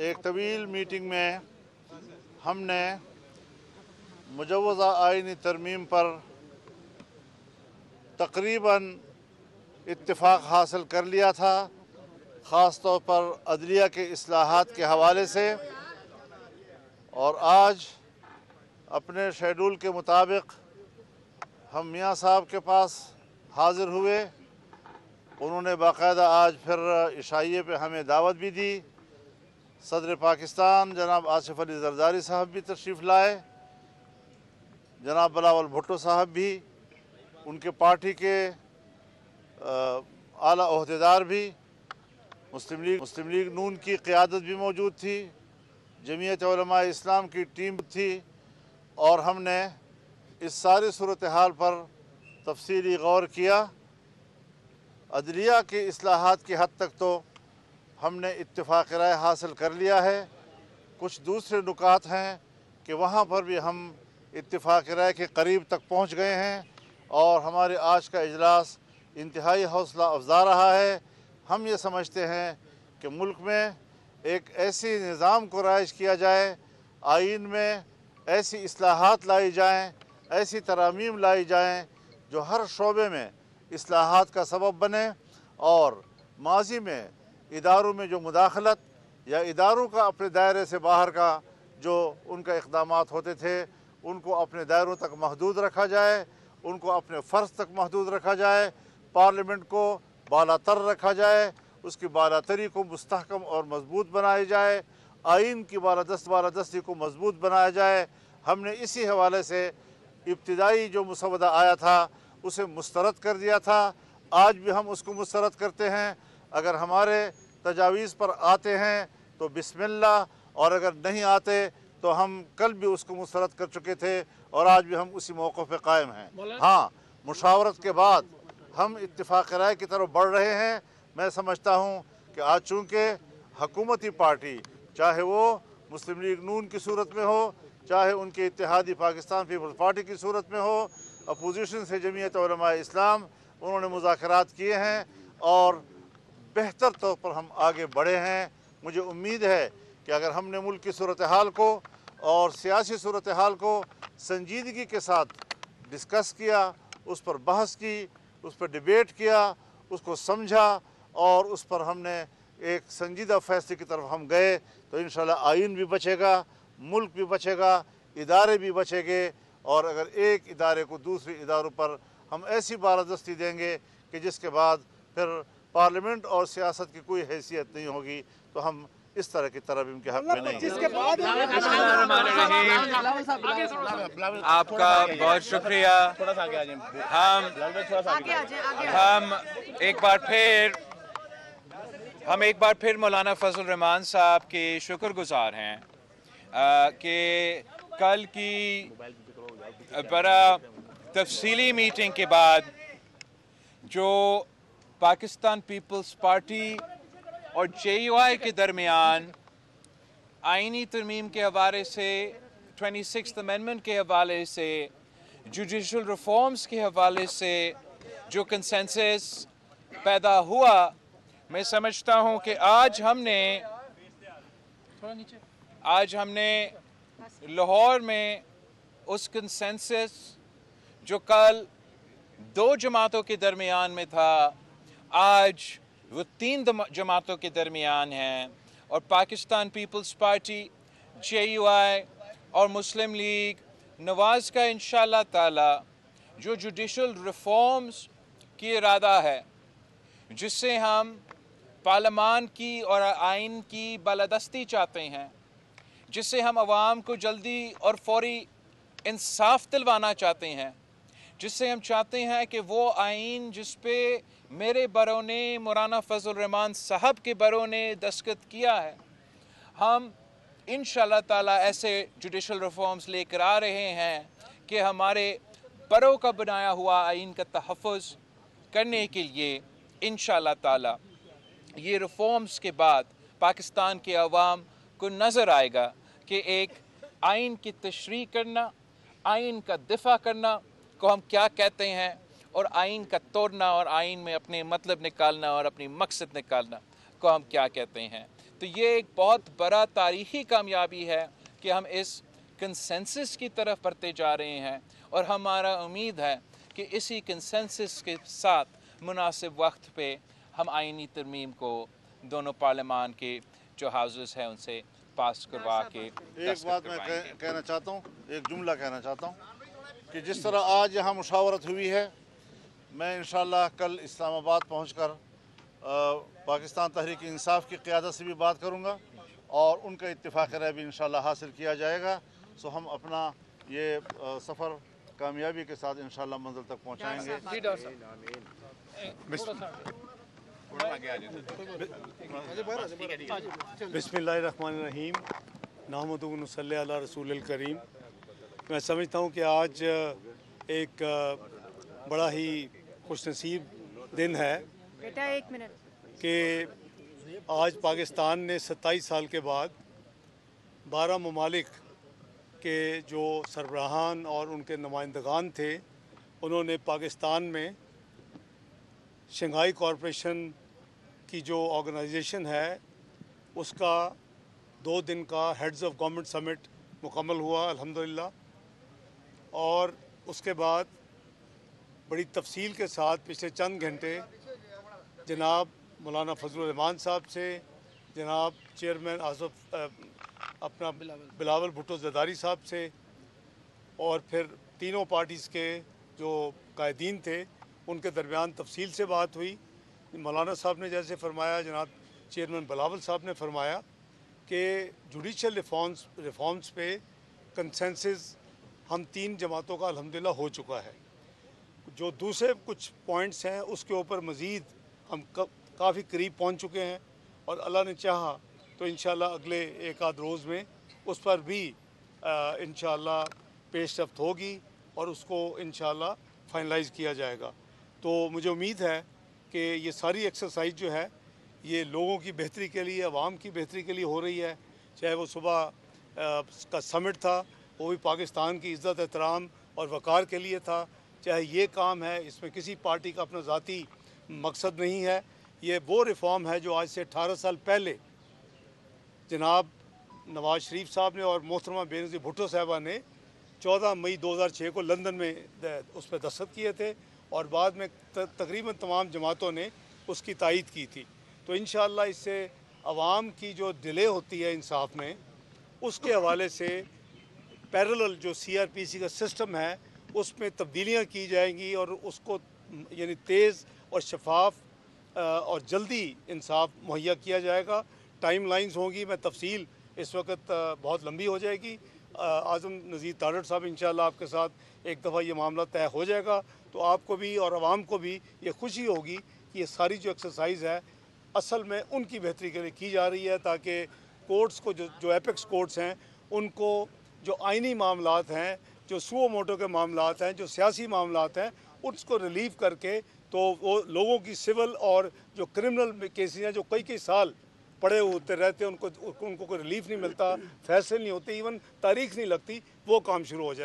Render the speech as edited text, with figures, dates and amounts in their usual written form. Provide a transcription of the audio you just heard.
एक तवील मीटिंग में हमने मुजव्वज़ा आइनी तरमीम पर तकरीबन इत्तिफाक हासिल कर लिया था, ख़ास तौर पर अदलिया के इस्लाहात के हवाले से। और आज अपने शेड्यूल के मुताबिक हम मियाँ साहब के पास हाज़िर हुए। उन्होंने बाकायदा आज फिर इशाइये पे हमें दावत भी दी। सदर पाकिस्तान जनाब आसिफ अली जरदारी साहब भी तशरीफ़ लाए, जनाब बिलावल भुट्टो साहब भी, उनके पार्टी के आला ओहदेदार भी, मुस्लिम लीग नून की क़ियादत भी मौजूद थी, जमीयत उलमा इस्लाम की टीम थी। और हमने इस सारी सूरत हाल पर तफसीली गौर किया। अदलिया के इस्लाहात की हद तक तो हमने इत्तिफाक राय हासिल कर लिया है। कुछ दूसरे नुकात हैं कि वहाँ पर भी हम इत्तिफाक राय के करीब तक पहुँच गए हैं और हमारे आज का इजलास इंतहाई हौसला अफजा रहा है। हम ये समझते हैं कि मुल्क में एक ऐसी निज़ाम को राइज किया जाए, आइन में ऐसी इस्लाहात लाई जाएँ, ऐसी तरामीम लाई जाएँ जो हर शोबे में इस्लाहात का सबब बने और माजी में इदारों में जो मुदाखलत या इदारों का अपने दायरे से बाहर का जो उनका इक़दामात होते थे उनको अपने दायरों तक महदूद रखा जाए, उनको अपने फ़र्ज़ तक महदूद रखा जाए, पार्लियामेंट को बालातर रखा जाए, उसकी बालातरी को मुस्तहकम और मजबूत बनाया जाए, आइन की बालादस्ती को मजबूत बनाया जाए। हमने इसी हवाले से इब्तिदाई जो मुसवदा आया था उसे मुस्तरद कर दिया था। आज भी हम उसको मुस्तरद करते हैं। अगर हमारे तजावीज़ पर आते हैं तो बिस्मिल्लाह, और अगर नहीं आते तो हम कल भी उसको मुस्तरद कर चुके थे और आज भी हम उसी मौक़िफ़ पे कायम हैं। हाँ, मुशावरत के बाद हम इत्तिफाक राय की तरफ बढ़ रहे हैं। मैं समझता हूँ कि आज चूँकि हुकूमती पार्टी, चाहे वो मुस्लिम लीग नून की सूरत में हो, चाहे उनके इत्तेहादी पाकिस्तान पीपल्स पार्टी की सूरत में हो, अपोजिशन से जमीयत उलमा इस्लाम, उन्होंने मुज़ाकरात किए हैं और बेहतर तौर पर हम आगे बढ़े हैं। मुझे उम्मीद है कि अगर हमने मुल्क की सूरत हाल को और सियासी सूरत हाल को संजीदगी के साथ डिस्कस किया, उस पर बहस की, उस पर डिबेट किया, उसको समझा और उस पर हमने एक संजीदा फैसले की तरफ हम गए तो इंशाल्लाह आइन भी बचेगा, मुल्क भी बचेगा, इदारे भी बचेंगे। और अगर एक इदारे को दूसरे इदारों पर हम ऐसी बालादस्ती देंगे कि जिसके बाद फिर पार्लियामेंट और सियासत की कोई हैसियत नहीं होगी, तो हम इस तरह की तरमीम के हक़ में नहीं हैं। आपका बहुत शुक्रिया। हम एक बार फिर मौलाना फजल रहमान साहब के शुक्रगुजार हैं कि कल की बड़ा तफसीली मीटिंग के बाद जो पाकिस्तान पीपल्स पार्टी और JUI के दरमियान आइनी तरमीम के हवाले से, 26th अमेंडमेंट के हवाले से, जुडिशल रिफॉर्म्स के हवाले से जो कंसेंसस पैदा हुआ, मैं समझता हूँ कि आज हमने लाहौर में उस कंसेंसस जो कल दो जमातों के दरमियान में था, आज वो 3 जमातों के दरमियान हैं। और पाकिस्तान पीपल्स पार्टी, JUI और मुस्लिम लीग नवाज़ का इंशाअल्लाह ताला जो जुडिशल रिफॉर्म्स की इरादा है, जिससे हम पार्लियामान की और आइन की बालादस्ती चाहते हैं, जिससे हम आवाम को जल्दी और फौरी इंसाफ दिलवाना चाहते हैं, जिससे हम चाहते हैं कि वो आइन जिस पे मेरे बरों ने, मौलाना फजल रहमान साहब के बरों ने दस्तखत किया है, हम इंशाअल्लाह ताला ऐसे जुडिशल रिफॉर्म्स लेकर आ रहे हैं कि हमारे बरों का बनाया हुआ आइन का तहफ़्फ़ुज़ करने के लिए इंशाअल्लाह ताला ये रिफॉर्म्स के बाद पाकिस्तान के अवाम को नज़र आएगा कि एक आइन की तशरीह करना, आइन का दिफा करना को हम क्या कहते हैं और आइन का तोड़ना और आइन में अपने मतलब निकालना और अपनी मकसद निकालना को हम क्या कहते हैं। تو یہ ایک بہت بڑا تاریخی کامیابی ہے کہ ہم اس کنسنسس کی طرف بڑھتے جا رہے ہیں، اور ہمارا امید ہے کہ اسی کنسنسس کے ساتھ مناسب وقت پہ ہم آئینی ترمیم کو دونوں پارلیمان کے جو ہاؤسز ہیں ان سے پاس کروا کے ایک دستخط بات میں کروائیں گے۔ کہنا چاہتا ہوں، ایک جملہ کہنا چاہتا ہوں کہ جس طرح آج یہاں مشاورت ہوئی ہے، میں انشاءاللہ کل اسلام آباد پہنچ کر پاکستان تحریک انصاف کی قیادت سے بھی بات کروں گا اور ان کا اتفاق رائے بھی انشاءاللہ حاصل کیا جائے گا، سو ہم اپنا یہ سفر کامیابی کے ساتھ انشاءاللہ منزل تک پہنچائیں گے۔ بسم اللہ الرحمن الرحیم، نحمدہ و نصلی علی رسول الکریم۔ میں سمجھتا ہوں کہ آج ایک بڑا ہی خوش نصیب دن ہے بیٹا ایک منٹ کہ آج پاکستان نے 27 سال کے بعد 12 ممالک کے جو سربراہان اور ان کے نمائندگان تھے، انہوں نے پاکستان میں شنگھائی کارپوریشن کی جو آرگنائزیشن ہے اس کا 2 دن کا ہیڈز آف گورنمنٹ سمٹ مکمل ہوا الحمدللہ، اور اس کے بعد بڑی تفصیل کے ساتھ پچھلے چند گھنٹے جناب مولانا فضل الرحمان صاحب سے، جناب چیئرمین آصف اپنا بلاول بھٹو زرداری صاحب سے، اور پھر تینوں پارٹیز کے جو قائدین تھے ان کے درمیان تفصیل سے بات ہوئی۔ مولانا صاحب نے جیسے فرمایا، جناب چیئرمین بلاول صاحب نے فرمایا کہ جوڈیشل ریفارمز پہ کنسنسس ہم 3 جماعتوں کا الحمدللہ ہو چکا ہے۔ جو دوسرے کچھ پوائنٹس ہیں اس کے اوپر مزید ہم کافی قریب پہنچ چکے ہیں، اور اللہ نے چاہا تو انشاءاللہ اگلے ایک آدھ روز میں اس پر بھی انشاءاللہ پیش رفت ہوگی اور اس کو انشاءاللہ فائنلائز کیا جائے گا۔ تو مجھے امید ہے کہ یہ ساری ایکسرسائز جو ہے یہ لوگوں کی بہتری کے لیے، عوام کی بہتری کے لیے ہو رہی ہے۔ چاہے وہ صبح کا سمٹ تھا، وہ بھی پاکستان کی عزت احترام اور وقار کے لیے تھا، چاہے یہ کام ہے، اس میں کسی پارٹی کا اپنا ذاتی مقصد نہیں ہے۔ یہ وہ ریفارم ہے جو آج سے 18 سال پہلے جناب نواز شریف صاحب نے اور محترمہ بینظیر بھٹو صاحبہ نے 14 مئی 2006 کو لندن میں اس پہ دستخط کیے تھے، اور بعد میں تقریباً تمام جماعتوں نے اس کی تائید کی تھی۔ تو انشاءاللہ اس سے عوام کی جو ڈیلے ہوتی ہے انصاف میں، اس کے حوالے سے پیرلل جو CRPC کا سسٹم ہے اس میں تبدیلیاں کی جائیں گی، اور اس کو یعنی تیز اور شفاف اور جلدی انصاف مہیا کیا جائے گا۔ ٹائم لائنز ہوں گی، میں تفصیل اس وقت بہت لمبی ہو جائے گی۔ اعظم نذیر تارڑ صاحب انشاءاللہ آپ کے ساتھ ایک دفعہ یہ معاملہ طے ہو جائے گا، تو آپ کو بھی اور عوام کو بھی یہ خوشی ہوگی کہ یہ ساری جو ایکسرسائز ہے اصل میں ان کی بہتری کے لیے کی جا رہی ہے، تاکہ کورٹس کو جو ایپیکس کورٹس ہیں ان کو جو آئینی معاملات ہیں، جو سو موٹو کے معاملات ہیں، جو سیاسی معاملات ہیں، اس کو ریلیو کر کے تو وہ لوگوں کی سول اور جو کرمنل کیسز ہیں جو کئی سال پڑے ہوتے رہتے ہیں، ان کو کوئی ریلیف نہیں ملتا، فیصلے نہیں ہوتے، ایون تاریخ نہیں لگتی، وہ کام شروع ہو جائے۔